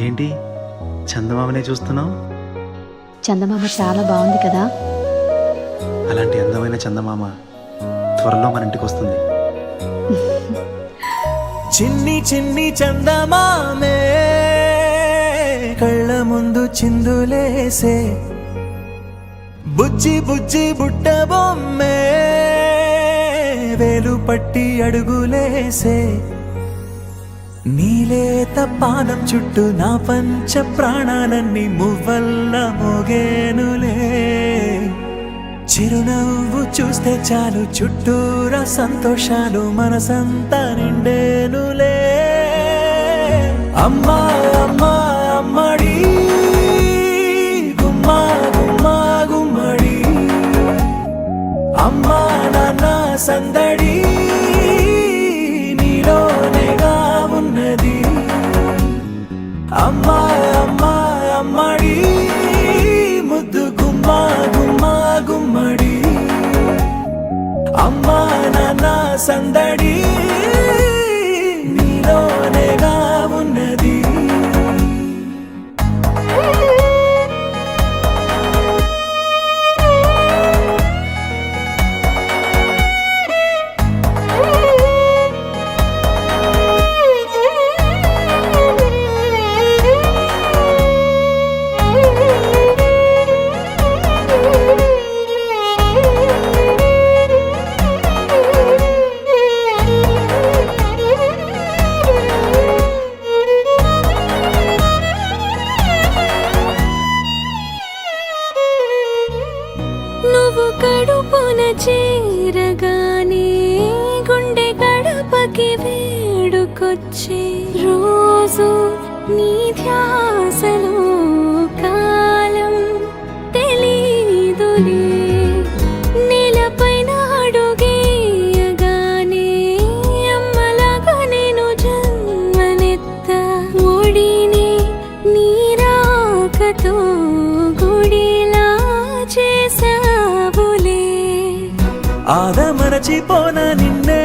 ఏంటి చందమామనే చూస్తున్నావు? చందమామ చాలా బాగుంది కదా. అలాంటి అందమైన చందమామ త్వరలో మన ఇంటికి వస్తుంది. చిన్ని చిన్ని చందమామే కళ్ళ ముందు చిందులేసే, బుజ్జి బుజ్జి బుట్ట బొమ్మే వేలు పట్టి అడుగులేసే, నీలేత పానం చుట్టూ నా పంచ ప్రాణాలన్నీ మువ్వల్ల మోగేనులే, చిరునవ్వు చూస్తే చాలు చుట్టూరా సంతోషాలు మనసంతా నిండేనులే. అమ్మా అమ్మా అమ్మడి గుమ్మా గుమ్మా గుమ్మడి, అమ్మా నాన్న సందడి నీలోనేగా ఉన్నది. అమ్మా అమ్మా అమ్మడి ముద్దు గుమ్మా గుమ్మా గుమ్మడి, అమ్మా నాన్న సందడి నీలోనేగా ఉన్నది. నువ్వు కడుపున చేరగానే గుండె గడపకి వేడుకొచ్చే, రోజు నీ ధ్యాసలో కాలం తెలీదులే, నేలపైన అడుగేయగానే అమ్మలాగా నేను జన్మనెత్త, ఒడిని నీ రాకతో గుడిలా చేసావులే. ఆదమరచిపోన నిన్నే